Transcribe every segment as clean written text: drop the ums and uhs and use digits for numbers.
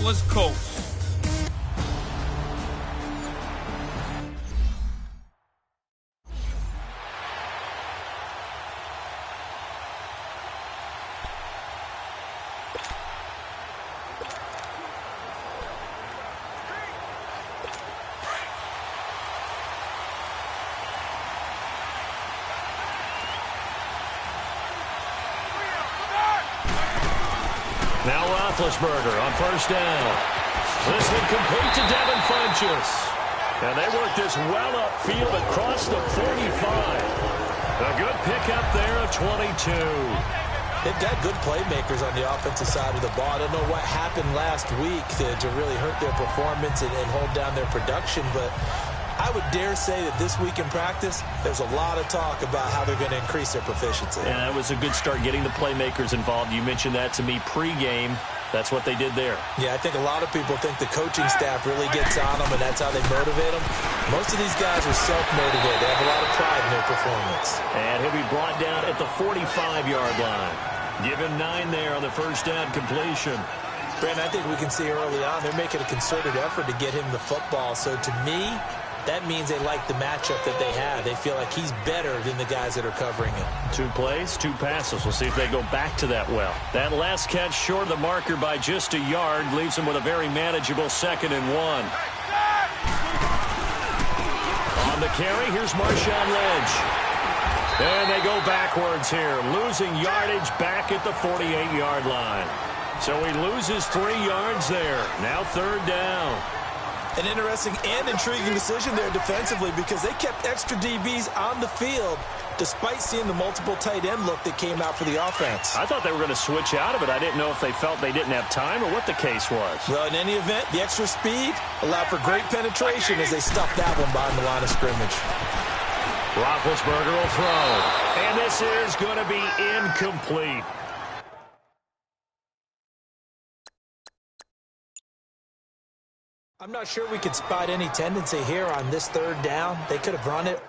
Indianapolis Colts. Now Roethlisberger on first down. This one complete to Devin Funchess. And they work this well upfield across the 45. A good pickup there of 22. They've got good playmakers on the offensive side of the ball. I don't know what happened last week to really hurt their performance and hold down their production, but I would dare say that this week in practice, there's a lot of talk about how they're going to increase their proficiency. And that was a good start getting the playmakers involved. You mentioned that to me pregame. That's what they did there. Yeah, I think a lot of people think the coaching staff really gets on them, and that's how they motivate them. Most of these guys are self-motivated. They have a lot of pride in their performance. And he'll be brought down at the 45-yard line. Give him 9 there on the first down completion. Brandon, I think we can see early on they're making a concerted effort to get him the football. So to me, that means they like the matchup that they have. They feel like he's better than the guys that are covering him. 2 plays, 2 passes. We'll see if they go back to that well. That last catch short of the marker by just a yard leaves him with a very manageable 2nd and 1. On the carry, here's Marshawn Lynch. And they go backwards here, losing yardage back at the 48-yard line. So he loses 3 yards there. Now 3rd down. An interesting and intriguing decision there defensively because they kept extra DBs on the field despite seeing the multiple tight end look that came out for the offense. I thought they were going to switch out of it. I didn't know if they felt they didn't have time or what the case was. Well, in any event, the extra speed allowed for great penetration as they stuffed that one behind the line of scrimmage. Roethlisberger will throw. And this is going to be incomplete. I'm not sure we could spot any tendency here on this 3rd down. They could have run it.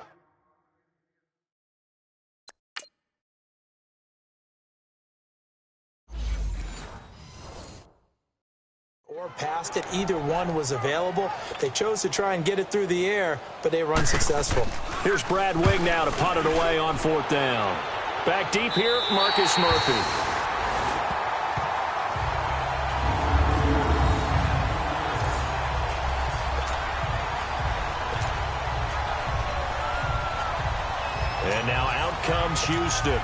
Or passed it. Either one was available. They chose to try and get it through the air, but they were unsuccessful. Here's Brad Wing now to punt it away on 4th down. Back deep here, Marcus Murphy. And now out comes Houston.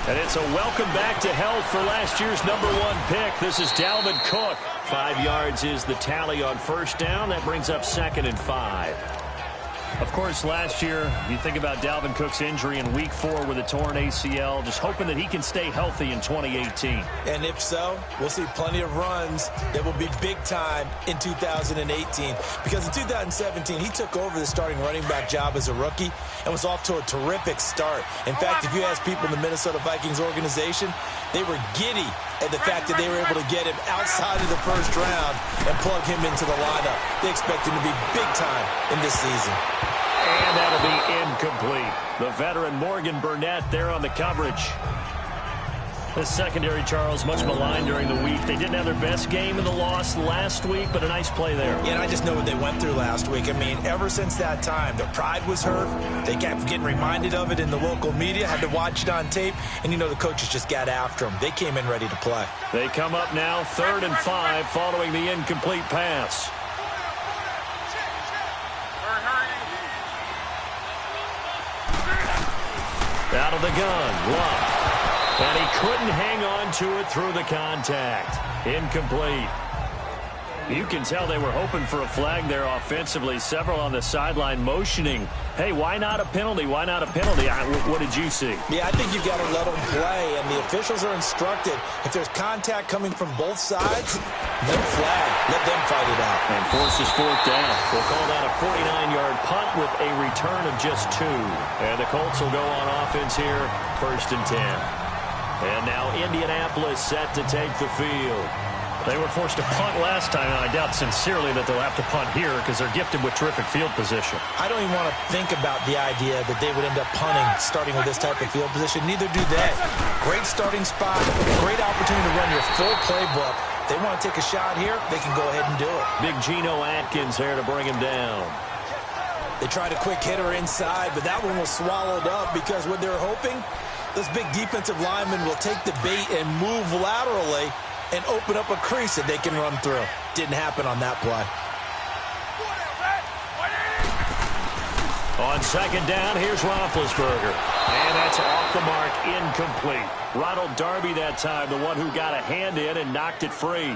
And it's a welcome back to health for last year's #1 pick. This is Dalvin Cook. 5 yards is the tally on 1st down. That brings up 2nd and 5. Of course, last year, you think about Dalvin Cook's injury in Week 4 with a torn ACL, just hoping that he can stay healthy in 2018. And if so, we'll see plenty of runs that will be big time in 2018. Because in 2017, he took over the starting running back job as a rookie and was off to a terrific start. In fact, if you ask people in the Minnesota Vikings organization, they were giddy at the fact that they were able to get him outside of the 1st round and plug him into the lineup. They expect him to be big time in this season. And that'll be incomplete. The veteran Morgan Burnett there on the coverage. The secondary, Charles, much maligned during the week. They didn't have their best game in the loss last week, but a nice play there. Yeah, and I just know what they went through last week. I mean, ever since that time, their pride was hurt. They kept getting reminded of it in the local media, had to watch it on tape, and, you know, the coaches just got after them. They came in ready to play. They come up now 3rd and 5 following the incomplete pass. Out of the gun, Luck. And he couldn't hang on to it through the contact. Incomplete. You can tell they were hoping for a flag there offensively. Several on the sideline motioning. Hey, why not a penalty? Why not a penalty? What did you see? Yeah, I think you've got to let them play, and the officials are instructed. If there's contact coming from both sides, no flag. Let them fight it out. And forces 4th down. We'll call that a 49-yard punt with a return of just 2. And the Colts will go on offense here, 1st and 10. And now Indianapolis set to take the field. They were forced to punt last time, and I doubt sincerely that they'll have to punt here because they're gifted with terrific field position. I don't even want to think about the idea that they would end up punting starting with this type of field position. Neither do they. Great starting spot, great opportunity to run your full playbook. If they want to take a shot here, they can go ahead and do it. Big Geno Atkins there to bring him down. They tried a quick hitter inside, but that one was swallowed up because what they're hoping, this big defensive lineman will take the bait and move laterally and open up a crease that they can run through. Didn't happen on that play. On second down, here's Roethlisberger. And that's off the mark, incomplete. Ronald Darby that time, the one who got a hand in and knocked it free.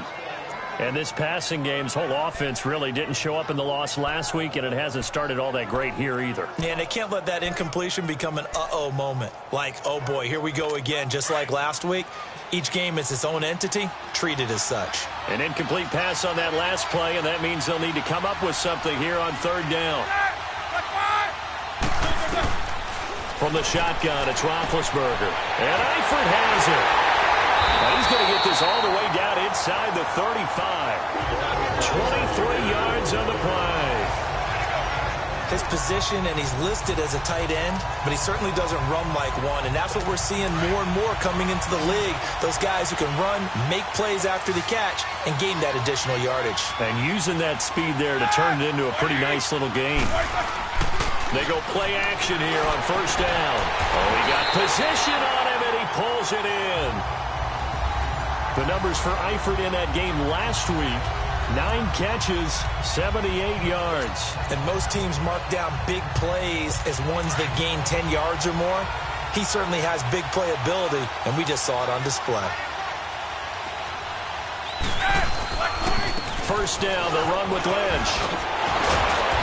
And this passing game's whole offense really didn't show up in the loss last week, and it hasn't started all that great here either. Yeah, and they can't let that incompletion become an uh-oh moment. Like, oh boy, here we go again, just like last week. Each game is its own entity, treated as such. An incomplete pass on that last play, and that means they'll need to come up with something here on third down. From the shotgun, it's Roethlisberger. And Eifert has it. Now he's going to get this all the way down inside the 35. 23 yards on the play. His position, and he's listed as a tight end, but he certainly doesn't run like one, and that's what we're seeing more and more coming into the league. Those guys who can run, make plays after the catch, and gain that additional yardage. And using that speed there to turn it into a pretty nice little game. They go play action here on first down. Oh, he got position on him, and he pulls it in. The numbers for Eifert in that game last week, 9 catches, 78 yards. And most teams mark down big plays as ones that gain 10 yards or more. He certainly has big playability, and we just saw it on display. First down, the run with Lynch.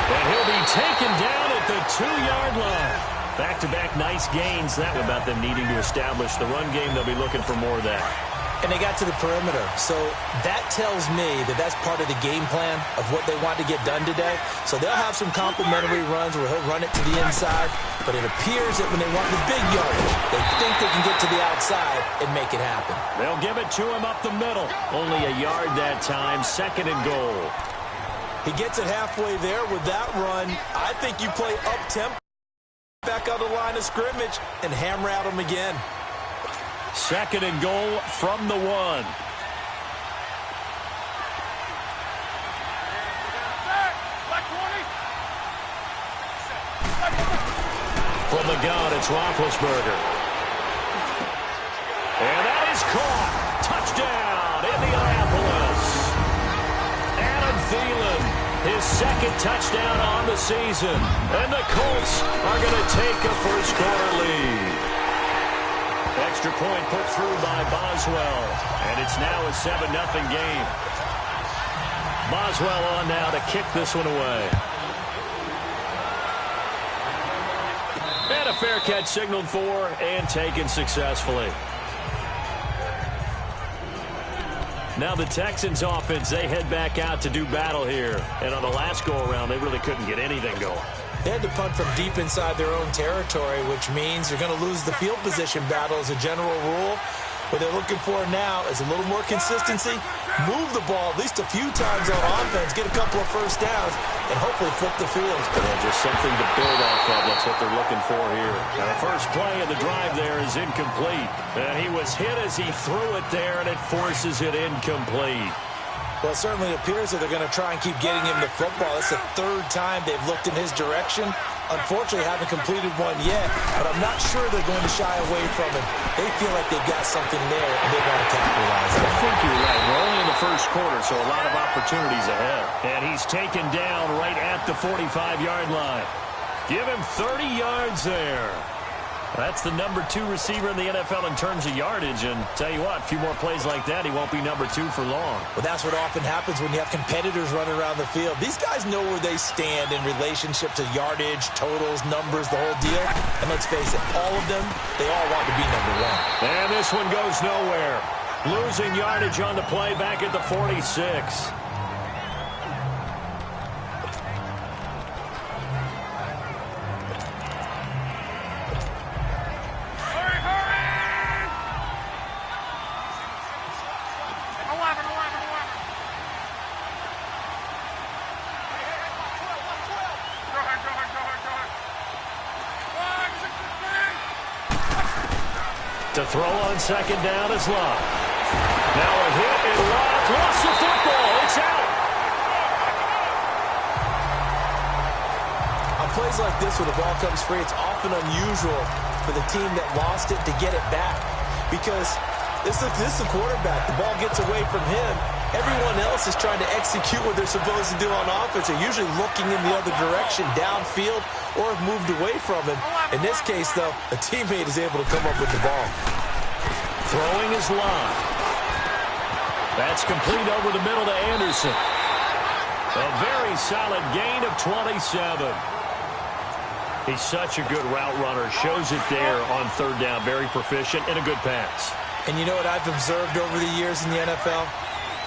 And he'll be taken down at the 2-yard line. Back-to-back nice gains. That one about them needing to establish the run game. They'll be looking for more of that. And they got to the perimeter. So that tells me that that's part of the game plan of what they want to get done today. So they'll have some complimentary runs where he'll run it to the inside. But it appears that when they want the big yardage, they think they can get to the outside and make it happen. They'll give it to him up the middle. Only a yard that time, second and goal. He gets it halfway there with that run. I think you play up-tempo back on the line of scrimmage and hammer at him again. Second and goal from the 1. From the gun, it's Roethlisberger. And that is caught. Touchdown, Indianapolis. Adam Thielen, his second touchdown on the season. And the Colts are going to take a first-quarter lead. Extra point put through by Boswell. And it's now a 7-0 game. Boswell on now to kick this one away. And a fair catch signaled for and taken successfully. Now the Texans offense, they head back out to do battle here. And on the last go-around, they really couldn't get anything going. They had to punt from deep inside their own territory, which means they're going to lose the field position battle as a general rule. What they're looking for now is a little more consistency, move the ball at least a few times on offense, get a couple of first downs, and hopefully flip the field. Yeah, just something to build off of. That's what they're looking for here. Now, the first play of the drive there is incomplete. And he was hit as he threw it there, and it forces it incomplete. Well, it certainly appears that they're going to try and keep getting him the football. It's the third time they've looked in his direction. Unfortunately, haven't completed one yet, but I'm not sure they're going to shy away from him. They feel like they've got something there, and they want to capitalize on it. I think you're right. We're only in the first quarter, so a lot of opportunities ahead. And he's taken down right at the 45-yard line. Give him 30 yards there. That's the number 2 receiver in the NFL in terms of yardage. And tell you what, a few more plays like that, he won't be number 2 for long. Well, that's what often happens when you have competitors running around the field. These guys know where they stand in relationship to yardage, totals, numbers, the whole deal. And let's face it, all of them, they all want to be number 1. And this one goes nowhere. Losing yardage on the play back at the 46. To throw on second down is Love. Now a hit and Love lost the football. It's out. On plays like this where the ball comes free, it's often unusual for the team that lost it to get it back. Because this is the quarterback. The ball gets away from him. Everyone else is trying to execute what they're supposed to do on offense. They're usually looking in the other direction, downfield, or have moved away from him. In this case, though, a teammate is able to come up with the ball. Throwing is Love. That's complete over the middle to Anderson. A very solid gain of 27. He's such a good route runner. Shows it there on third down. Very proficient and a good pass. And you know what I've observed over the years in the NFL?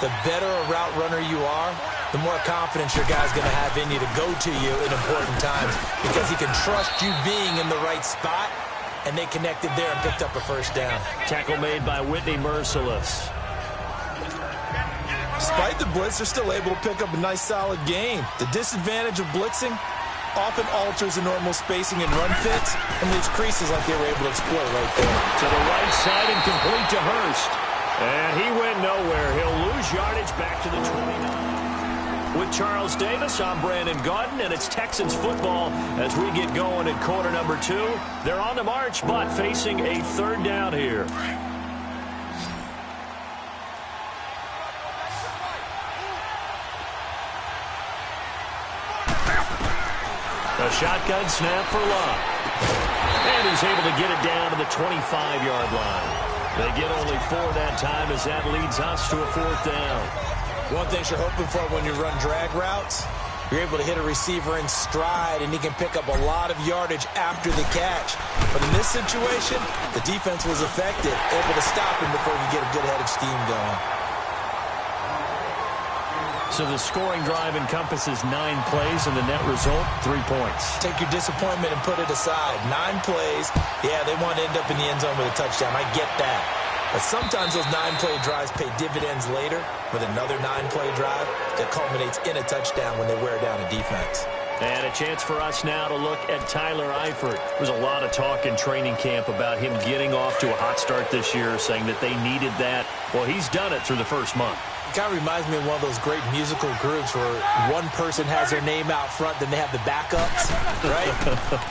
The better a route runner you are, the more confidence your guy's going to have in you to go to you in important times because he can trust you being in the right spot, and they connected there and picked up a first down. Tackle made by Whitney Merciless. Despite the blitz, they're still able to pick up a nice, solid gain. The disadvantage of blitzing often alters the normal spacing and run fits and leaves creases like they were able to exploit right there. To the right side and complete to Hurst. And he went nowhere. He'll lose yardage back to the 29. With Charles Davis, I'm Brandon Gaudin, and it's Texans football as we get going in quarter number 2. They're on the march, but facing a third down here. A shotgun snap for Love. And he's able to get it down to the 25-yard line. They get only 4 that time as that leads us to a fourth down. One thing you're hoping for when you run drag routes, you're able to hit a receiver in stride, and he can pick up a lot of yardage after the catch. But in this situation, the defense was effective, able to stop him before he could get a good head of steam going. So the scoring drive encompasses 9 plays, and the net result, 3 points. Take your disappointment and put it aside. 9 plays. Yeah, they want to end up in the end zone with a touchdown. I get that. But sometimes those 9-play drives pay dividends later with another 9-play drive that culminates in a touchdown when they wear down a defense. And a chance for us now to look at Tyler Eifert. There's a lot of talk in training camp about him getting off to a hot start this year, saying that they needed that. Well, he's done it through the first month. It kind of reminds me of one of those great musical groups where one person has their name out front, then they have the backups, right?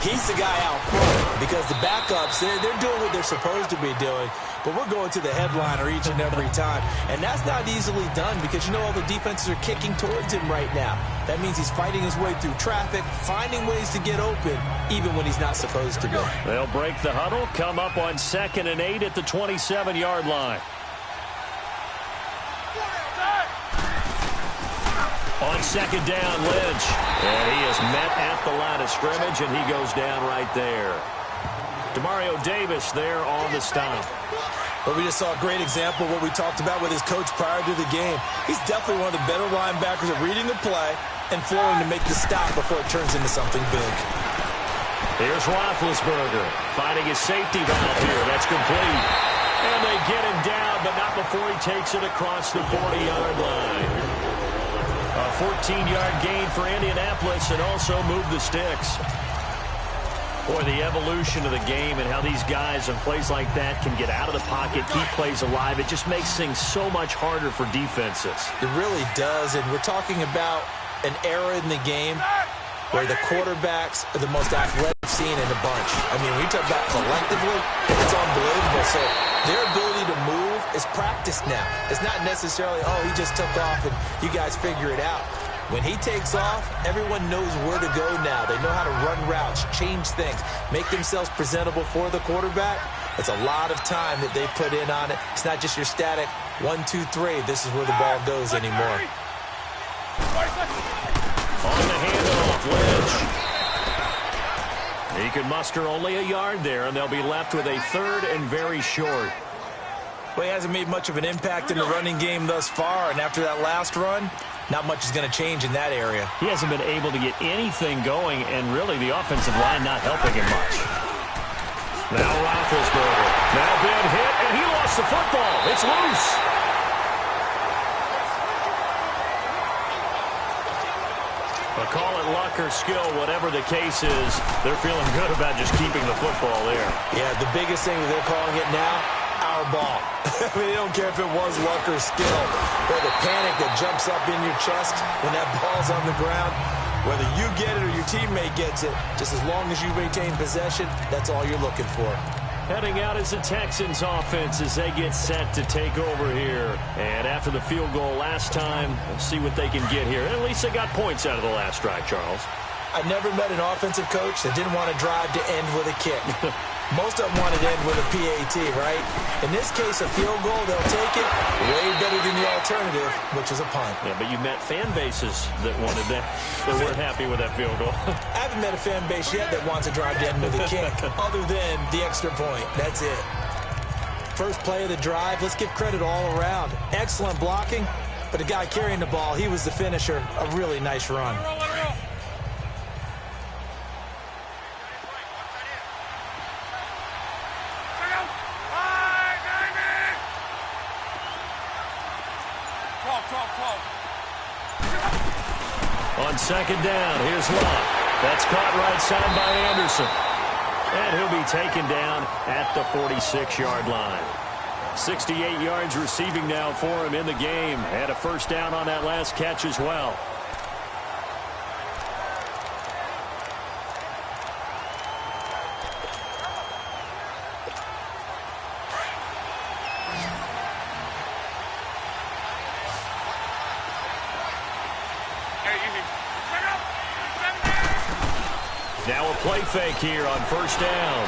He's the guy out front because the backups, they're doing what they're supposed to be doing, but we're going to the headliner each and every time. And that's not easily done because, you know, all the defenses are kicking towards him right now. That means he's fighting his way through traffic, finding ways to get open, even when he's not supposed to be. They'll break the huddle, come up on 2nd and 8 at the 27-yard line. On second down, Lynch. And he is met at the line of scrimmage, and he goes down right there. Demario Davis there on the stop. But we just saw a great example of what we talked about with his coach prior to the game. He's definitely one of the better linebackers at reading the play and flowing to make the stop before it turns into something big. Here's Roethlisberger finding his safety valve here. That's complete. And they get him down, but not before he takes it across the 40-yard line. A 14-yard gain for Indianapolis and also move the sticks. Boy, the evolution of the game and how these guys on plays like that can get out of the pocket, keep plays alive, it just makes things so much harder for defenses. It really does, and we're talking about an era in the game where the quarterbacks are the most athletic seen in a bunch. I mean, when you talk about collectively, it's unbelievable. So their ability to move is practiced now. It's not necessarily, oh, he just took off and you guys figure it out. When he takes off, everyone knows where to go now. They know how to run routes, change things, make themselves presentable for the quarterback. It's a lot of time that they put in on it. It's not just your static 1, 2, 3. This is where the ball goes anymore. On the handoff, Lynch. He can muster only a yard there, and they'll be left with a 3rd and very short. Well, he hasn't made much of an impact in the running game thus far, and after that last run, not much is going to change in that area. He hasn't been able to get anything going, and really the offensive line not helping him much. Now Roethlisberger. Now been hit, and he lost the football. It's loose. Well, call it luck or skill, whatever the case is, they're feeling good about just keeping the football there. Yeah, the biggest thing that they're calling it now, our ball. I mean, they don't care if it was luck or skill, or the panic that jumps up in your chest when that ball's on the ground. Whether you get it or your teammate gets it, just as long as you maintain possession, that's all you're looking for. Heading out is the Texans offense as they get set to take over here. And after the field goal last time, we'll see what they can get here. And at least they got points out of the last drive, Charles. I never met an offensive coach that didn't want to drive to end with a kick. Most of them wanted to end with a PAT, right? In this case, a field goal, they'll take it way better than the alternative, which is a punt. Yeah, but you met fan bases that wanted that, that weren't happy with that field goal. I haven't met a fan base yet that wants to drive to end with a kick, other than the extra point. That's it. First play of the drive, let's give credit all around. Excellent blocking, but the guy carrying the ball, he was the finisher. A really nice run. On second down, here's Locke. That's caught right side by Anderson. And he'll be taken down at the 46-yard line. 68 yards receiving now for him in the game. Had a first down on that last catch as well. Now a play fake here on first down.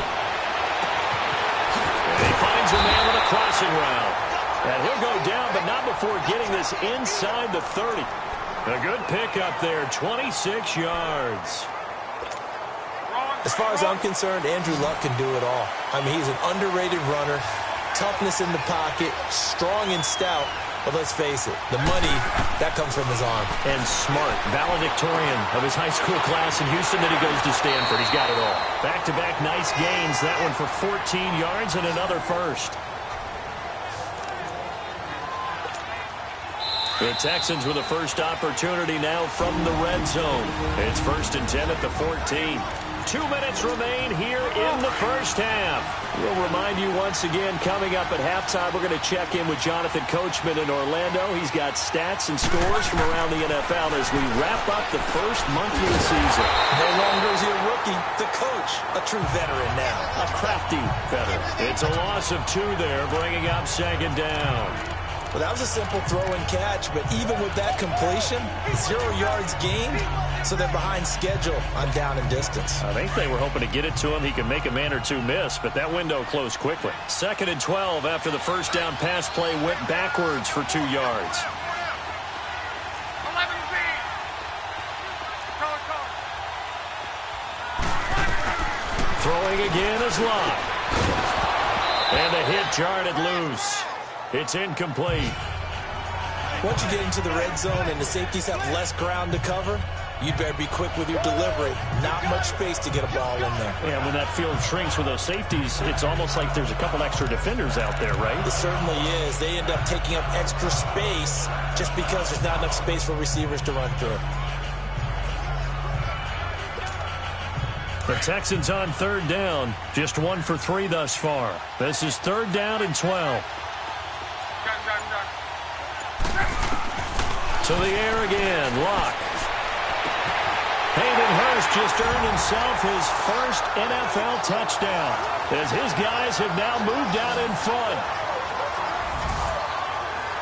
And he finds a man with a crossing route. And he'll go down, but not before getting this inside the 30. A good pickup there, 26 yards. As far as I'm concerned, Andrew Luck can do it all. I mean, he's an underrated runner, toughness in the pocket, strong and stout. But let's face it, the money, that comes from his arm. And smart, valedictorian of his high school class in Houston. Then he goes to Stanford. He's got it all. Back-to-back nice gains. That one for 14 yards and another first. The Texans with a first opportunity now from the red zone. It's 1st and 10 at the 14. 2 minutes remain here in the first half. We'll remind you once again, coming up at halftime, we're going to check in with Jonathan Coachman in Orlando. He's got stats and scores from around the NFL as we wrap up the first month of the season. No longer is he a rookie, the coach, a true veteran now. A crafty veteran. It's a loss of 2 there, bringing up second down. Well, that was a simple throw and catch, but even with that completion, 0 yards gained, so they're behind schedule on down and distance. I think they were hoping to get it to him. He could make a man or two miss, but that window closed quickly. 2nd and 12 after the first down pass play went backwards for 2 yards. 11 feet. Throwing again is Locke. And a hit jarred it loose. It's incomplete. Once you get into the red zone and the safeties have less ground to cover, you'd better be quick with your delivery. Not much space to get a ball in there. Yeah, when that field shrinks with those safeties, it's almost like there's a couple extra defenders out there, right? It certainly is. They end up taking up extra space just because there's not enough space for receivers to run through. The Texans on 3rd down. Just 1 for 3 thus far. This is 3rd down and 12. To the air again, Locke. Hayden Hurst just earned himself his first NFL touchdown as his guys have now moved out in front.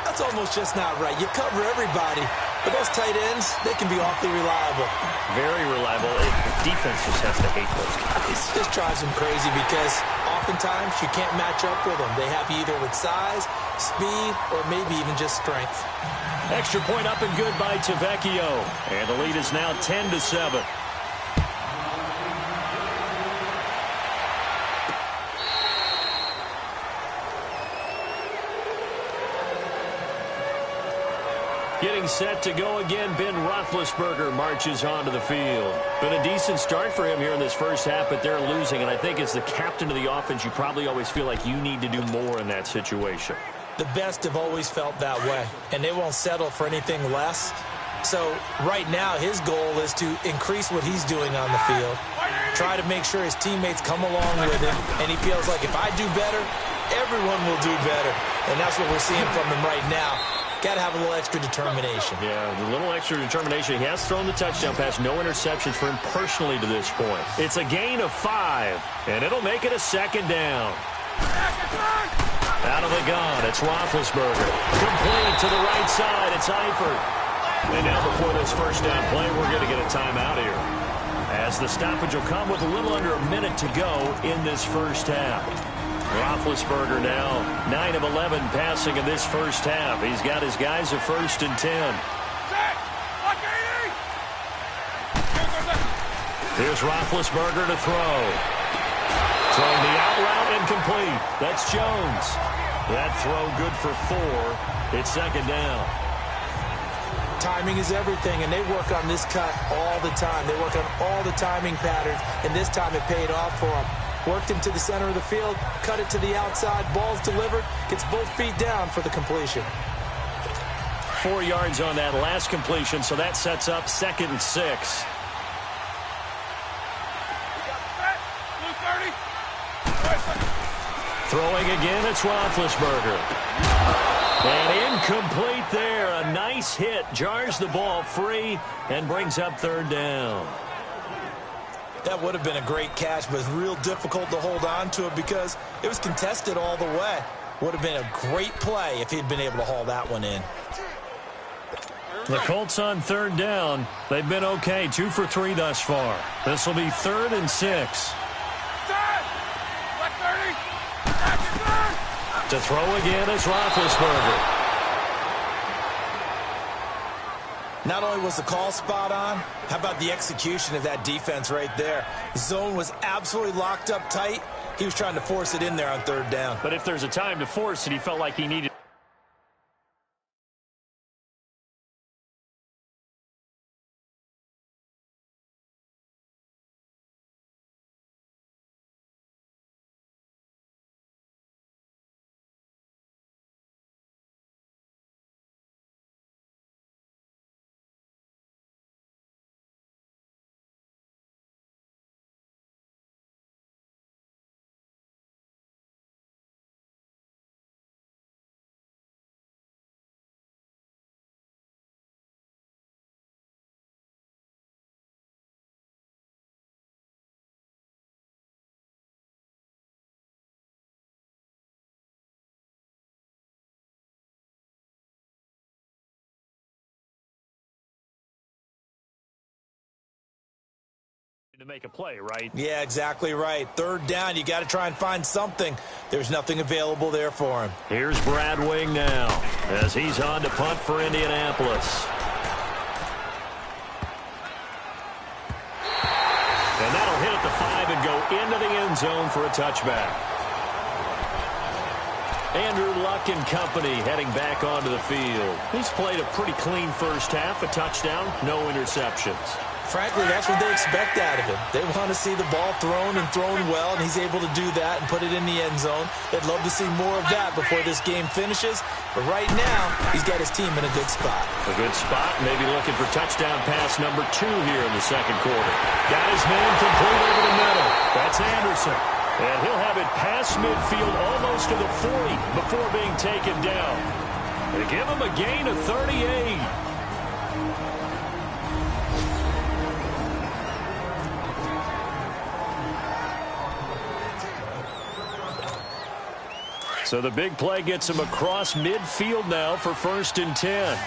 That's almost just not right. You cover everybody, but those tight ends, they can be awfully reliable. Very reliable. Defense just has to hate those guys. This drives them crazy because oftentimes you can't match up with them. They have you either with size, speed, or maybe even just strength. Extra point up and good by Tavecchio. And the lead is now 10-7. Getting set to go again, Ben Roethlisberger marches onto the field. Been a decent start for him here in this first half, but they're losing. And I think as the captain of the offense, you probably always feel like you need to do more in that situation. The best have always felt that way, and they won't settle for anything less So right now his goal is to increase what he's doing on the field, try to make sure his teammates come along with him, and he feels like if I do better, everyone will do better. And that's what we're seeing from him right now. Got to have a little extra determination. Yeah, a little extra determination. He has thrown the touchdown pass, no interceptions for him personally to this point. It's a gain of 5, and it'll make it a second down. Out of the gun, it's Roethlisberger. Complete to the right side, it's Eifert. And now before this first down play, we're going to get a timeout here, as the stoppage will come with a little under a minute to go in this first half. Roethlisberger now 9 of 11 passing in this first half. He's got his guys a 1st and 10. Here's Roethlisberger to throw. Throwing the out route incomplete. That's Jones. That throw good for 4. It's second down. Timing is everything, and they work on this cut all the time. They work on all the timing patterns, and this time it paid off for them. Worked him to the center of the field, cut it to the outside, ball's delivered, gets both feet down for the completion. 4 yards on that last completion, so that sets up 2nd and 6. Throwing again, it's Roethlisberger. And incomplete there. A nice hit. Jars the ball free and brings up 3rd down. That would have been a great catch, but it's real difficult to hold on to it because it was contested all the way. Would have been a great play if he'd been able to haul that one in. The Colts on 3rd down. They've been okay. 2 for 3 thus far. This will be 3rd and 6. To throw again is Roethlisberger. Not only was the call spot on, how about the execution of that defense right there? The zone was absolutely locked up tight. He was trying to force it in there on 3rd down. But if there's a time to force it, he felt like he needed. To make a play, right? Yeah, exactly right. 3rd down, you got to try and find something. There's nothing available there for him. Here's Brad Wing now as he's on to punt for Indianapolis. And that'll hit at the 5 and go into the end zone for a touchback. Andrew Luck and company heading back onto the field. He's played a pretty clean first half, a touchdown, no interceptions. Frankly, that's what they expect out of him. They want to see the ball thrown and thrown well, and he's able to do that and put it in the end zone. They'd love to see more of that before this game finishes. But right now, he's got his team in a good spot. A good spot, maybe looking for touchdown pass number 2 here in the second quarter. Got his man complete over the middle. That's Anderson. And he'll have it past midfield almost to the 40 before being taken down. They give him a gain of 38. So the big play gets him across midfield now for 1st and 10.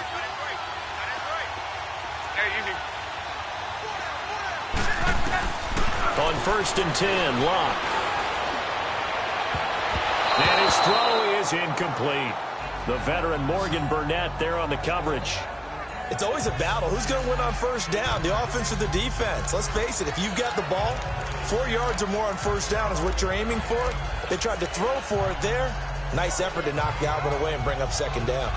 On 1st and 10, Locke. And his throw is incomplete. The veteran Morgan Burnett there on the coverage. It's always a battle. Who's going to win on 1st down, the offense or the defense? Let's face it, if you've got the ball, 4 yards or more on 1st down is what you're aiming for. They tried to throw for it there. Nice effort to knock Galvin away and bring up 2nd down.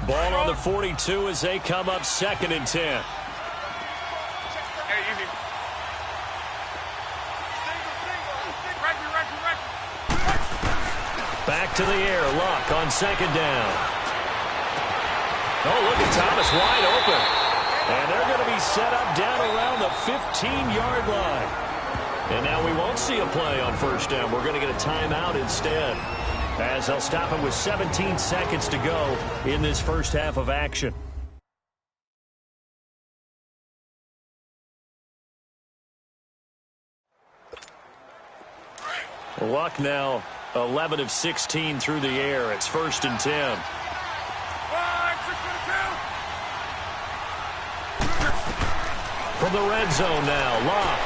Ball on the 42 as they come up 2nd and 10. Back to the air, Luck on 2nd down. Oh, look at Thomas wide open. And they're going to be set up down around the 15-yard line. And now we won't see a play on first down. We're going to get a timeout instead, as they'll stop it with 17 seconds to go in this first half of action. Luck now 11 of 16 through the air. It's 1st and 10. From the red zone now, Luck.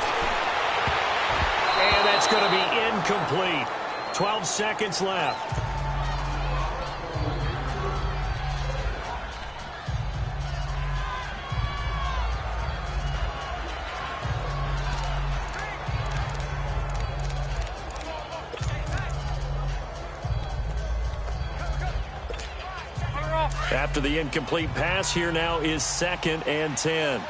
And that's going to be incomplete. 12 seconds left. After the incomplete pass, here now is 2nd and 10.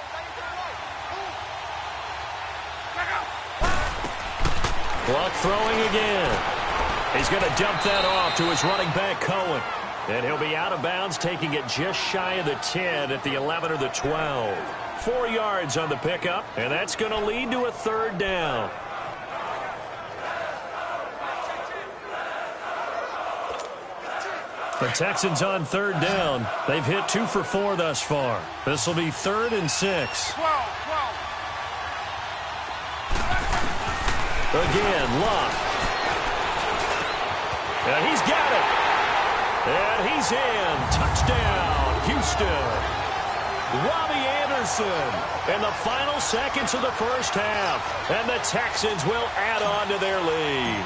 Luck throwing again. He's going to dump that off to his running back, Cohen. And he'll be out of bounds, taking it just shy of the 10 at the 11 or the 12. 4 yards on the pickup, and that's going to lead to a 3rd down. The Texans on 3rd down. They've hit 2 for 4 thus far. This will be 3rd and 6. Again, Luck. And he's got it. And he's in. Touchdown, Houston. Robbie Anderson in the final seconds of the first half. And the Texans will add on to their lead.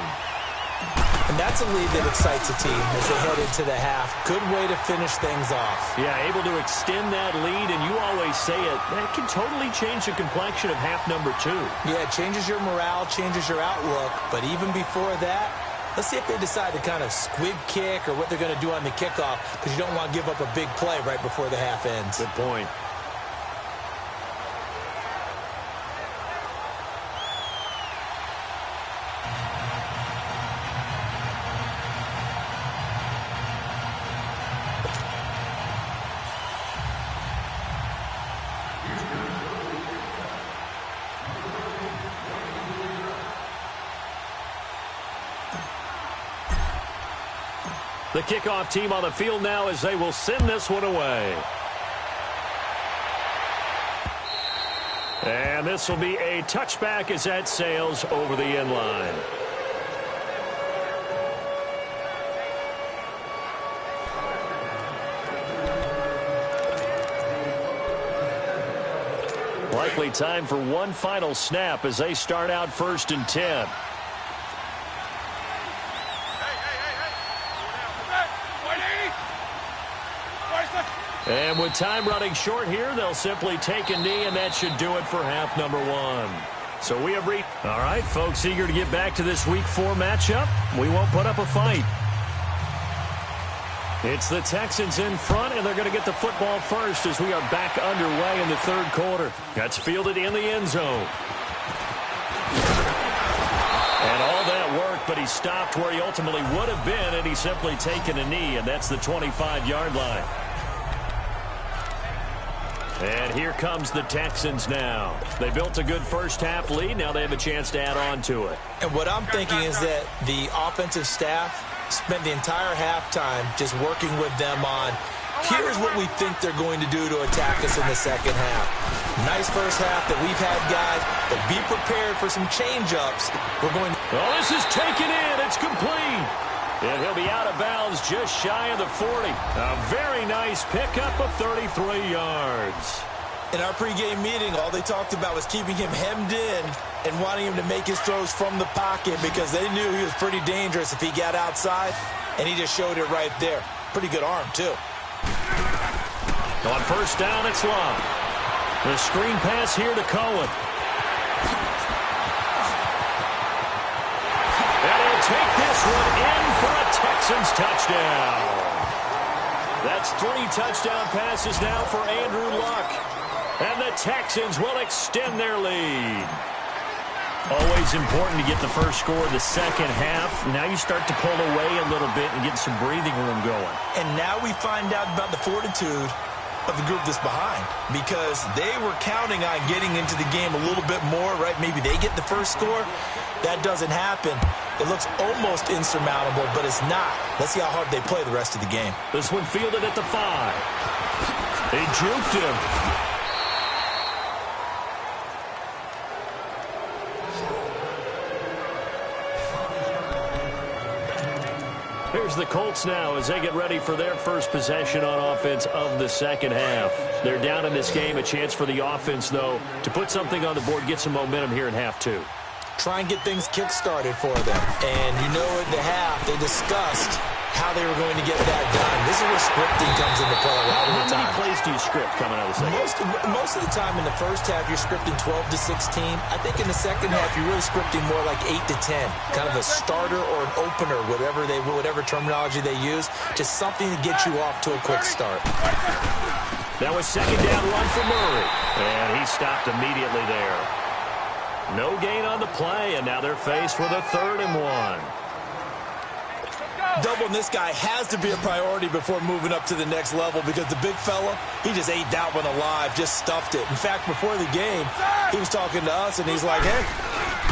And that's a lead that excites a team as they head into the half. Good way to finish things off. Yeah, able to extend that lead, and you always say it, that can totally change the complexion of half number 2. Yeah, it changes your morale, changes your outlook. But even before that, let's see if they decide to kind of squib kick or what they're going to do on the kickoff, because you don't want to give up a big play right before the half ends. Good point. The kickoff team on the field now as they will send this one away. And this will be a touchback as that sails over the end line. Likely time for one final snap as they start out 1st and 10. And with time running short here, they'll simply take a knee, and that should do it for half number 1. So we have reached. All right, folks, eager to get back to this Week 4 matchup. We won't put up a fight. It's the Texans in front, and they're going to get the football first as we are back underway in the 3rd quarter. That's fielded in the end zone. And all that work, but he stopped where he ultimately would have been, and he's simply taken a knee, and that's the 25-yard line. And here comes the Texans now. They built a good first half lead. Now they have a chance to add on to it. And what I'm thinking is that the offensive staff spent the entire halftime just working with them on, here's what we think they're going to do to attack us in the second half. Nice first half that we've had, guys, but be prepared for some change-ups. We're going to... Oh, this is taken in. It's complete. And he'll be out of bounds just shy of the 40. A very nice pickup of 33 yards. In our pregame meeting, all they talked about was keeping him hemmed in and wanting him to make his throws from the pocket because they knew he was pretty dangerous if he got outside, and he just showed it right there. Pretty good arm, too. On first down, it's Long. The screen pass here to Cohen. And he'll take this one in for a Texans touchdown. That's 3 touchdown passes now for Andrew Luck. And the Texans will extend their lead. Always important to get the first score of the second half. Now you start to pull away a little bit and get some breathing room going. And now we find out about the fortitude of the group that's behind because they were counting on getting into the game a little bit more, right? Maybe they get the first score. That doesn't happen. It looks almost insurmountable, but it's not. Let's see how hard they play the rest of the game. This one fielded at the 5. He juked him. Here's the Colts now as they get ready for their first possession on offense of the second half. They're down in this game. A chance for the offense, though, to put something on the board, get some momentum here in half 2. Try and get things kick-started for them. And you know at the half, they discussed how they were going to get that done. This is where scripting comes into play a lot of the time. How many plays do you script coming out of the second? Most of the time in the first half, you're scripting 12 to 16. I think in the second half, you're really scripting more like 8 to 10. Kind of a starter or an opener, whatever terminology they use. Just something to get you off to a quick start. That was second down run for Murray. And he stopped immediately there. No gain on the play, and now they're faced with a 3rd and 1. Doubling this guy has to be a priority before moving up to the next level because the big fella, he just ate that one alive, just stuffed it. In fact, before the game, he was talking to us, and he's like, hey,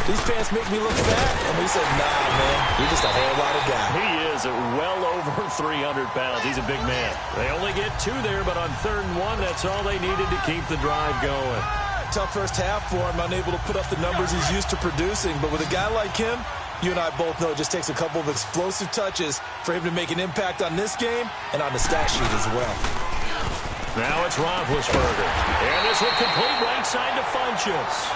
these pants make me look fat. And we said, nah, man, you're just a whole lot of guy. He is well over 300 pounds. He's a big man. They only get 2 there, but on 3rd and 1, that's all they needed to keep the drive going. Tough first half for him, unable to put up the numbers he's used to producing. But with a guy like him, you and I both know it just takes a couple of explosive touches for him to make an impact on this game and on the stat sheet as well. Now it's Roethlisberger. And this will complete right side to Funchess.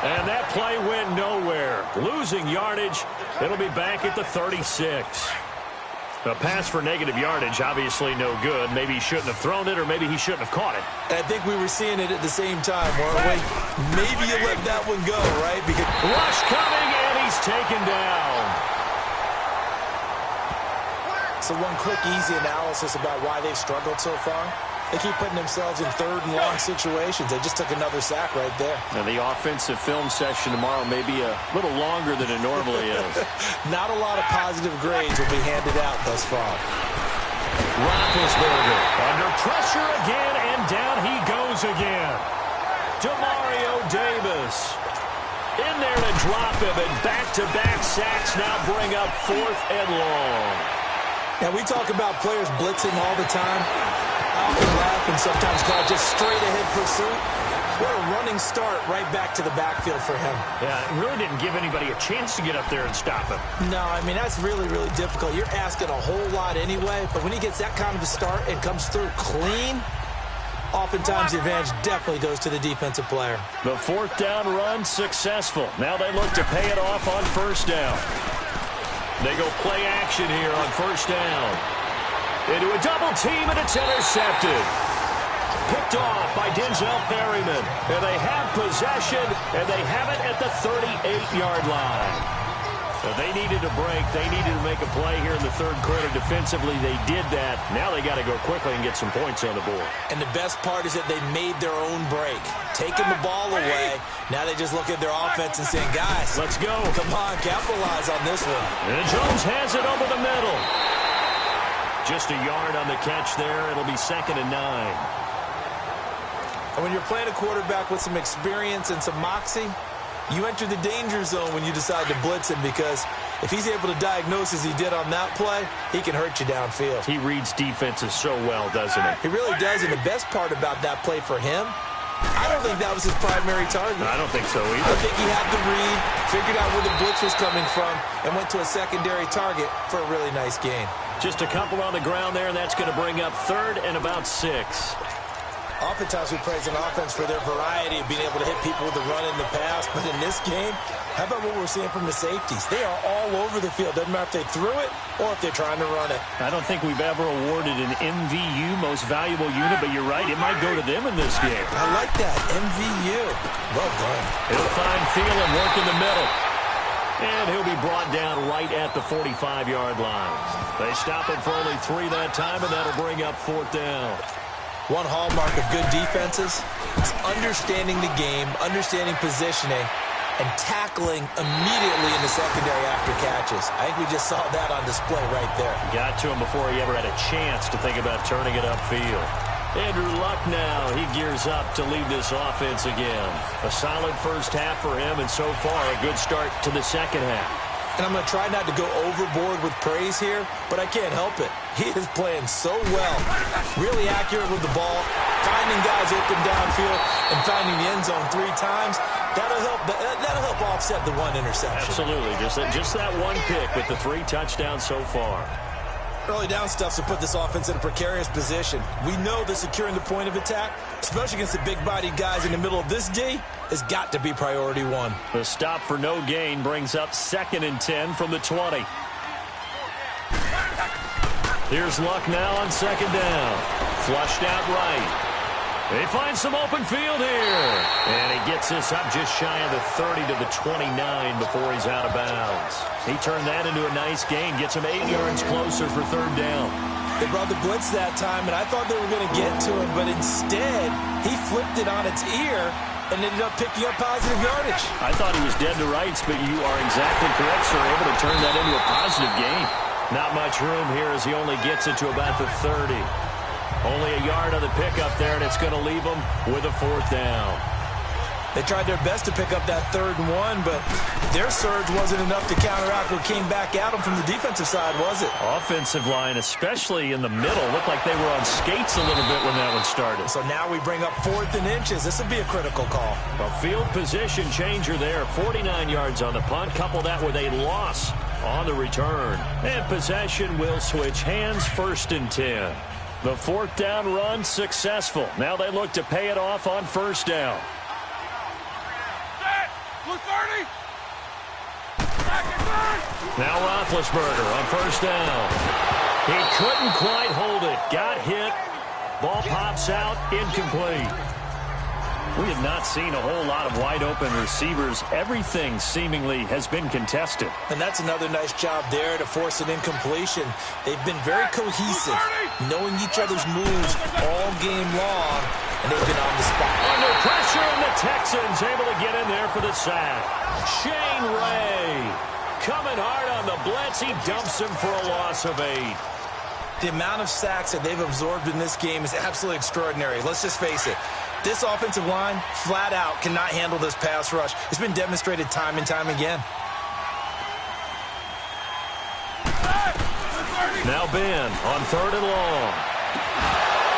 And that play went nowhere. Losing yardage. It'll be back at the 36. A pass for negative yardage, obviously no good. Maybe he shouldn't have thrown it, or maybe he shouldn't have caught it. I think we were seeing it at the same time, weren't we? Maybe you let that one go, right? Because rush coming, and he's taken down. So one quick, easy analysis about why they've struggled so far. They keep putting themselves in 3rd and long situations. They just took another sack right there. And the offensive film session tomorrow may be a little longer than it normally is. Not a lot of positive grades will be handed out thus far. Roethlisberger under pressure again, and down he goes again. Demario Davis in there to drop him, and back-to-back sacks now bring up 4th and long. Now, we talk about players blitzing all the time. I often laugh and sometimes call it just straight-ahead pursuit. What a running start right back to the backfield for him. Yeah, it really didn't give anybody a chance to get up there and stop him. No, I mean, that's really, really difficult. You're asking a whole lot anyway, but when he gets that kind of a start and comes through clean, oftentimes the advantage definitely goes to the defensive player. The 4th down run successful. Now they look to pay it off on 1st down. They go play action here on 1st down. Into a double team, and it's intercepted. Picked off by Denzel Perryman. And they have possession, and they have it at the 38-yard line. They needed a break. They needed to make a play here in the 3rd quarter. Defensively, they did that. Now they got to go quickly and get some points on the board. And the best part is that they made their own break. Taking the ball away, now they just look at their offense and saying, guys, let's go. Come on, capitalize on this one. And Jones has it over the middle. Just a yard on the catch there. It'll be 2nd and 9. And when you're playing a quarterback with some experience and some moxie, you enter the danger zone when you decide to blitz him, because if he's able to diagnose as he did on that play, he can hurt you downfield. He reads defenses so well, doesn't he? He really does, and the best part about that play for him, I don't think that was his primary target. I don't think so either. I think he had the read, figured out where the blitz was coming from, and went to a secondary target for a really nice gain. Just a couple on the ground there, and that's going to bring up 3rd and about 6. Oftentimes we praise an offense for their variety of being able to hit people with the run in the pass, but in this game, how about what we're seeing from the safeties? They are all over the field. Doesn't matter if they threw it or if they're trying to run it. I don't think we've ever awarded an MVU, most valuable unit, but you're right, it might go to them in this game. I like that, MVU. Well done. He'll find Thielen, work in the middle. And he'll be brought down right at the 45-yard line. They stop him for only 3 that time, and that'll bring up 4th down. One hallmark of good defenses is understanding the game, understanding positioning, and tackling immediately in the secondary after catches. I think we just saw that on display right there. Got to him before he ever had a chance to think about turning it upfield. Andrew Luck now, he gears up to lead this offense again. A solid first half for him, and so far a good start to the second half. And I'm going to try not to go overboard with praise here, but I can't help it. He is playing so well. Really accurate with the ball, finding guys open downfield, and finding the end zone 3 times. That'll help offset the 1 interception. Absolutely. Just that 1 pick with the 3 touchdowns so far. Early down stuff to put this offense in a precarious position. We know that securing the point of attack, especially against the big-bodied guys in the middle of this D, has got to be priority 1. The stop for no gain brings up 2nd and 10 from the 20. Here's Luck now on 2nd down. Flushed out right. They find some open field here. And he gets this up just shy of the 30 to the 29 before he's out of bounds. He turned that into a nice gain, gets him 8 yards closer for 3rd down. They brought the blitz that time, and I thought they were going to get to him, but instead, he flipped it on its ear and ended up picking up positive yardage. I thought he was dead to rights, but you are exactly correct, sir. Able to turn that into a positive gain. Not much room here as he only gets it to about the 30. Only a yard on the pickup there, and it's going to leave them with a 4th down. They tried their best to pick up that 3rd and 1, but their surge wasn't enough to counteract what came back at them from the defensive side, was it? Offensive line, especially in the middle, looked like they were on skates a little bit when that one started. So now we bring up 4th and inches. This would be a critical call. A field position changer there. 49 yards on the punt. Couple that with a loss on the return. And possession will switch hands. 1st and 10. The 4th down run successful. Now they look to pay it off on 1st down. Now Roethlisberger on 1st down. He couldn't quite hold it. Got hit. Ball pops out. Incomplete. We have not seen a whole lot of wide-open receivers. Everything seemingly has been contested. And that's another nice job there to force an incompletion. They've been very cohesive, knowing each other's moves all game long, and they've been on the spot. Under pressure, and the Texans able to get in there for the sack. Shane Ray coming hard on the blitz. He dumps him for a loss of 8. The amount of sacks that they've absorbed in this game is absolutely extraordinary. Let's just face it. This offensive line, flat out, cannot handle this pass rush. It's been demonstrated time and time again. Now Ben on 3rd and long.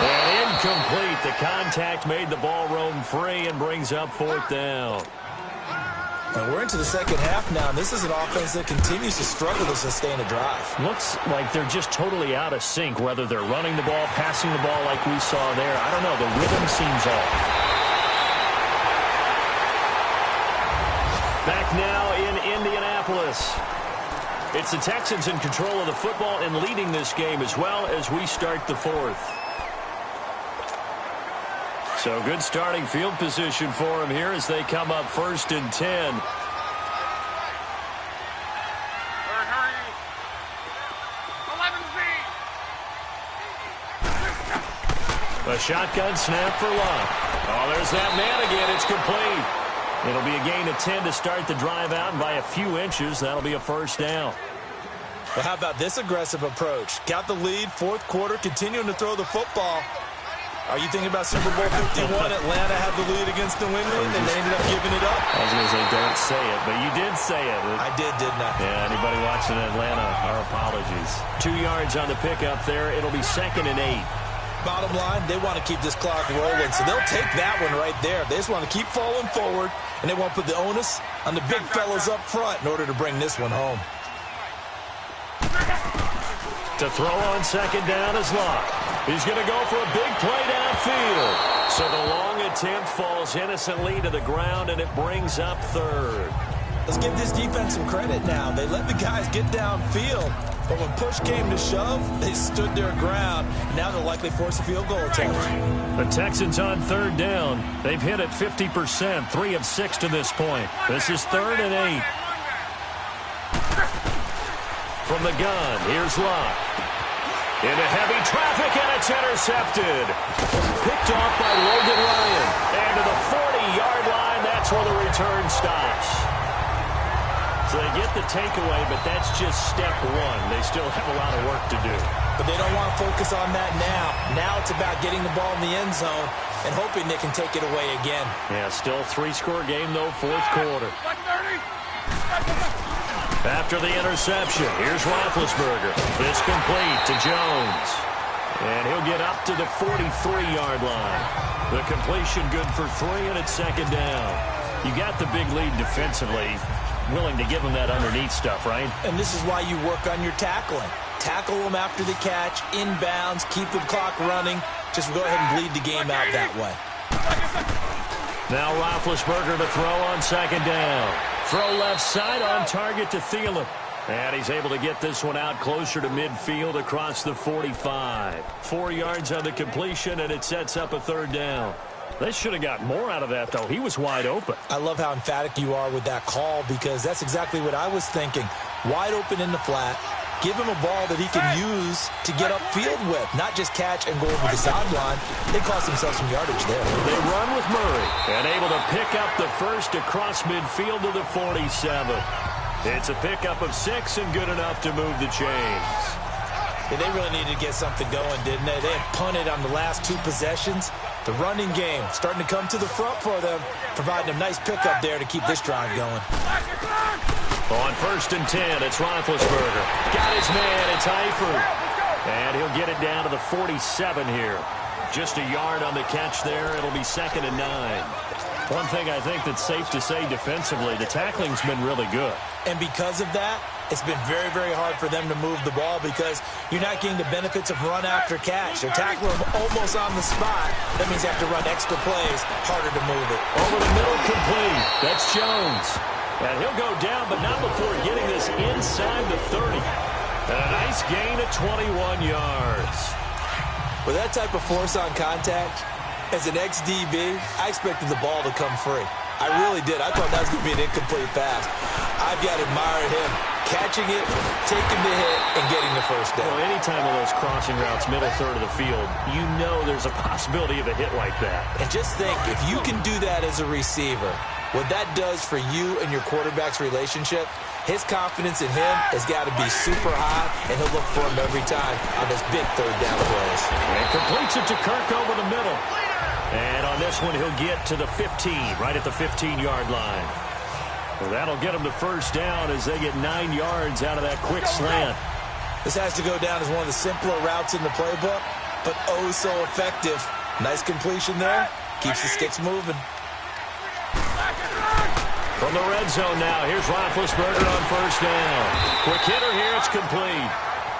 And incomplete. The contact made the ball roam free and brings up 4th down. And we're into the second half now, and this is an offense that continues to struggle to sustain a drive. Looks like they're just totally out of sync, whether they're running the ball, passing the ball like we saw there. I don't know. The rhythm seems off. Back now in Indianapolis. It's the Texans in control of the football and leading this game as well as we start the 4th. So good starting field position for them here as they come up 1st and 10. A shotgun snap for Luck. Oh, there's that man again. It's complete. It'll be a gain of 10 to start the drive out, and by a few inches, that'll be a 1st down. Well, how about this aggressive approach? Got the lead, 4th quarter, continuing to throw the football. Are you thinking about Super Bowl 51? Atlanta had the lead against New England, and they ended up giving it up? I was going to say, don't say it, but you did say it. I did, didn't I? Yeah, anybody watching Atlanta, our apologies. 2 yards on the pickup there. It'll be 2nd and 8. Bottom line, they want to keep this clock rolling, so they'll take that one right there. They just want to keep falling forward, and they want to put the onus on the big fellas up front in order to bring this one home. To throw on 2nd down is Luck. He's going to go for a big play downfield. So the long attempt falls innocently to the ground, and it brings up 3rd. Let's give this defense some credit now. They let the guys get downfield, but when push came to shove, they stood their ground, and now they'll likely force a field goal attempt. The Texans on 3rd down. They've hit it 50%, 3 of 6 to this point. This is 3rd and 8. From the gun, here's Luck. Into heavy traffic, and it's intercepted. Picked off by Logan Ryan. And to the 40-yard line, that's where the return stops. So they get the takeaway, but that's just step 1. They still have a lot of work to do. But they don't want to focus on that now. Now it's about getting the ball in the end zone and hoping they can take it away again. Yeah, still three-score game, though, fourth quarter. After the interception, here's Roethlisberger. It's complete to Jones. And he'll get up to the 43-yard line. The completion good for 3, and it's second down. You got the big lead defensively. Willing to give them that underneath stuff, right? And this is why you work on your tackling. Tackle them after the catch, inbounds, keep the clock running. Just go ahead and bleed the game out that way. Now Roethlisberger to throw on second down. Throw left side on target to Thielen. And he's able to get this one out closer to midfield across the 45. 4 yards on the completion, and it sets up a third down. They should have got more out of that, though. He was wide open. I love how emphatic you are with that call because that's exactly what I was thinking. Wide open in the flat. Give him a ball that he can use to get upfield with, not just catch and go over the sideline. They cost themselves some yardage there. They run with Murray and able to pick up the first across midfield to the 47. It's a pickup of 6 and good enough to move the chains. Yeah, they really needed to get something going, didn't they? They had punted on the last 2 possessions. The running game starting to come to the front for them, providing a nice pickup there to keep this drive going. On 1st and 10, it's Roethlisberger. Got his man, it's Eifert. And he'll get it down to the 47 here. Just a yard on the catch there. It'll be 2nd and 9. One thing I think that's safe to say defensively, the tackling's been really good. And because of that, it's been very, very hard for them to move the ball because you're not getting the benefits of run after catch. They're tackling them almost on the spot. That means they have to run extra plays, harder to move it. Over the middle, complete. That's Jones. And he'll go down, but not before getting this inside the 30. And a nice gain of 21 yards. With that type of force on contact, as an ex-DB, I expected the ball to come free. I really did. I thought that was going to be an incomplete pass. I've got to admire him catching it, taking the hit, and getting the first down. Well, any time of those crossing routes, middle third of the field, you know there's a possibility of a hit like that. And just think, if you can do that as a receiver, what that does for you and your quarterback's relationship, his confidence in him has got to be super high, and he'll look for him every time on those big third down plays. And completes it to Kirk over the middle. And on this one, he'll get to the 15, right at the 15-yard line. Well, that'll get him the first down as they get 9 yards out of that quick slant. This has to go down as one of the simpler routes in the playbook, but oh so effective. Nice completion there. Keeps the sticks moving. From the red zone now, here's Roethlisberger on first down. Quick hitter here, it's complete.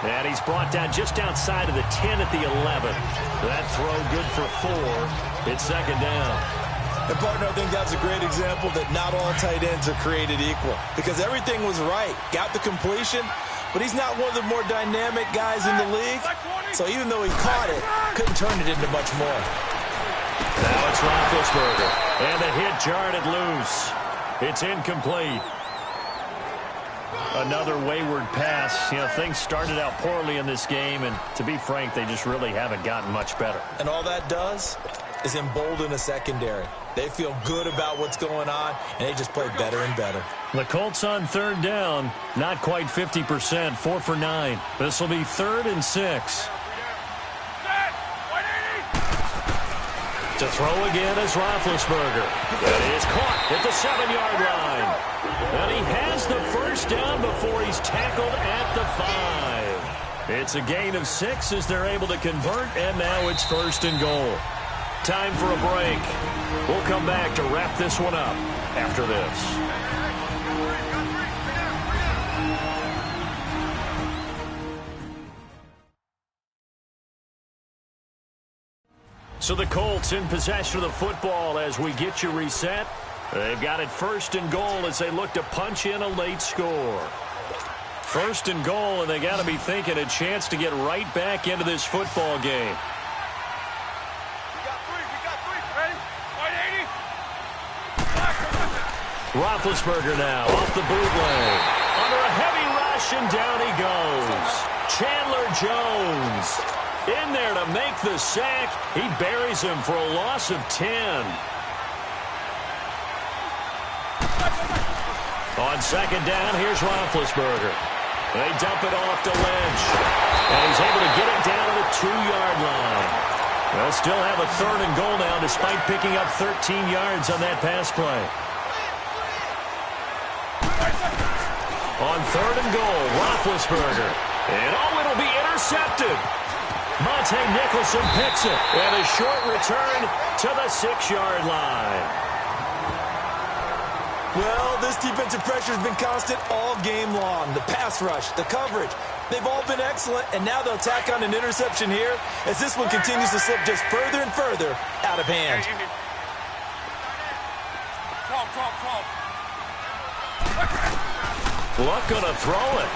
And he's brought down just outside of the 10 at the 11. That throw good for 4. It's second down. And, partner, I think that's a great example that not all tight ends are created equal because everything was right. Got the completion, but he's not one of the more dynamic guys in the league. So even though he caught it, couldn't turn it into much more. Now it's Roethlisberger. And the hit jarred it loose. It's incomplete. Another wayward pass. You know, things started out poorly in this game, and to be frank, they just really haven't gotten much better. And all that does is embolden a secondary. They feel good about what's going on, and they just play better and better. The Colts on third down, not quite 50%, 4 for 9. This will be 3rd and 6. To throw again is Roethlisberger. That is caught at the 7-yard line. And he has the first down before he's tackled at the 5. It's a gain of 6 as they're able to convert, and now it's 1st and goal. Time for a break. We'll come back to wrap this one up after this. So the Colts in possession of the football as we get you reset. They've got it 1st and goal as they look to punch in a late score. 1st and goal, and they got to be thinking a chance to get right back into this football game. Roethlisberger now off the bootleg. Under a heavy rush, and down he goes. Chandler Jones in there to make the sack. He buries him for a loss of 10. On second down, here's Roethlisberger. They dump it off to Lynch. And he's able to get it down to the 2-yard line. They'll still have a 3rd and goal now despite picking up 13 yards on that pass play. On 3rd and goal, Roethlisberger. And it'll be intercepted. Monte Nicholson picks it. And a short return to the 6-yard line. Well, this defensive pressure has been constant all game long. The pass rush, the coverage, they've all been excellent, and now they'll tack on an interception here as this one continues to slip just further and further out of hand. Luck gonna throw it.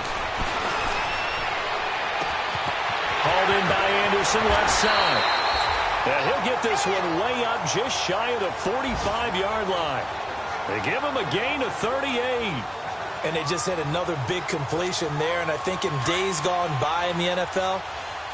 Hauled in by Anderson, left side. And he'll get this one way up just shy of the 45-yard line. They give him a gain of 38. And they just had another big completion there, and I think in days gone by in the NFL,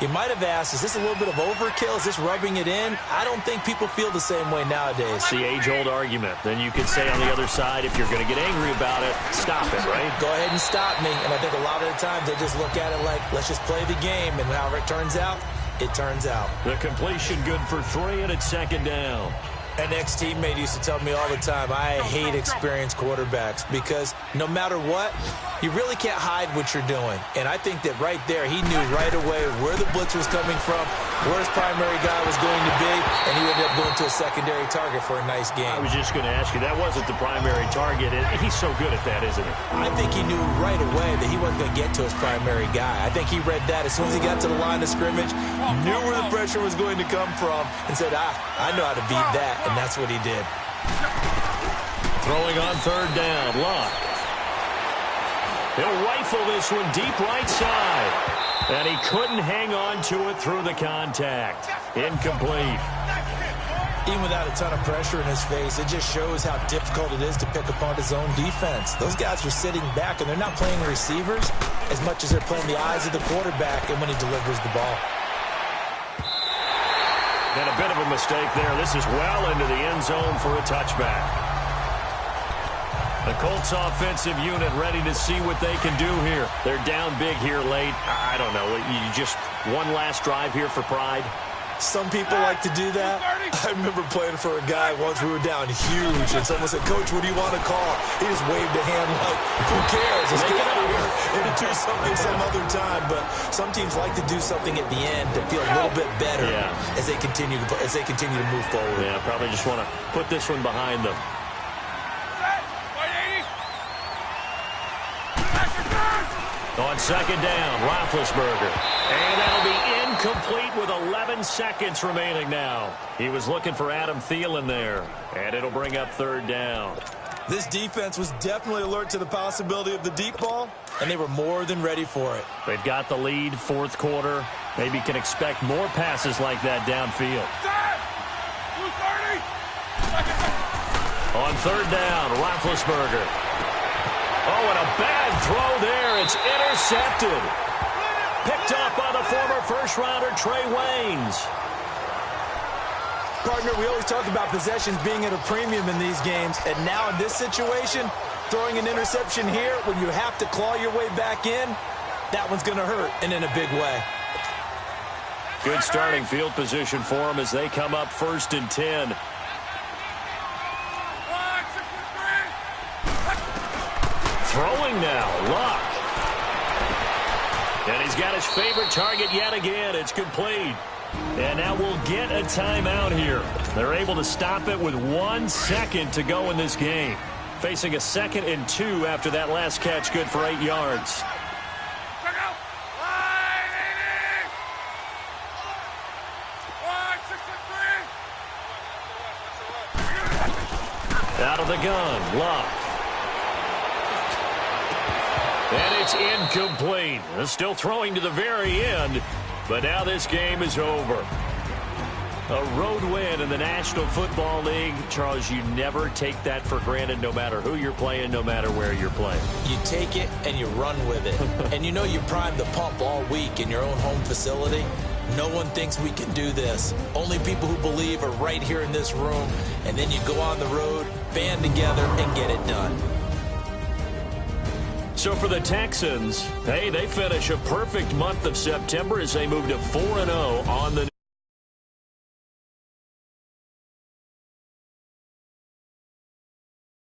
you might have asked, is this a little bit of overkill? Is this rubbing it in? I don't think people feel the same way nowadays. It's the age-old argument. Then you could say on the other side, if you're going to get angry about it, stop it, right? Go ahead and stop me. And I think a lot of the times they just look at it like, let's just play the game, and however it turns out, it turns out. The completion good for 3, and it's 2nd down. An ex-teammate used to tell me all the time, I hate experienced quarterbacks because no matter what, you really can't hide what you're doing. And I think that right there, he knew right away where the blitz was coming from, where his primary guy was going to be, and he ended up going to a secondary target for a nice game. I was just going to ask you, that wasn't the primary target. He's so good at that, isn't he? I think he knew right away that he wasn't going to get to his primary guy. I think he read that as soon as he got to the line of scrimmage, knew where the pressure was going to come from, and said, I know how to beat that. And that's what he did. Throwing on 3rd down, Luck. He'll rifle this one deep right side. And he couldn't hang on to it through the contact. Incomplete. Even without a ton of pressure in his face, it just shows how difficult it is to pick apart his own defense. Those guys are sitting back, and they're not playing receivers as much as they're playing the eyes of the quarterback and when he delivers the ball. And a bit of a mistake there. This is well into the end zone for a touchback. The Colts offensive unit ready to see what they can do here. They're down big here late. I don't know. You just one last drive here for pride. Some people like to do that. I remember playing for a guy once. We were down huge, and someone said, Coach, what do you want to call? He just waved a hand like, who cares? Let's get out of here and do something some other time. But some teams like to do something at the end to feel a little bit better as they continue to move forward. Yeah, probably just want to put this one behind them. On 2nd down, Roethlisberger. And that'll be incomplete with 11 seconds remaining now. He was looking for Adam Thielen there. And it'll bring up 3rd down. This defense was definitely alert to the possibility of the deep ball, and they were more than ready for it. They've got the lead, 4th quarter. Maybe can expect more passes like that downfield. On 3rd down, Roethlisberger. Oh, and a bad throw there. It's intercepted. Picked up by the former first-rounder Trey Waynes. Partner, we always talk about possessions being at a premium in these games, and now in this situation, throwing an interception here when you have to claw your way back in, that one's going to hurt, and in a big way. Good starting field position for them as they come up 1st and 10. Throwing now, Luck. And he's got his favorite target yet again. It's complete. And now we'll get a timeout here. They're able to stop it with 1 second to go in this game. Facing a 2nd and 2 after that last catch, good for 8 yards. Out of the gun, Luck. And it's incomplete. They're still throwing to the very end, but now this game is over. A road win in the National Football League. Charles, you never take that for granted no matter who you're playing, no matter where you're playing. You take it and you run with it. And you know you primed the pump all week in your own home facility. No one thinks we can do this. Only people who believe are right here in this room. And then you go on the road, band together, and get it done. So for the Texans, hey, they finish a perfect month of September as they move to 4-0 on the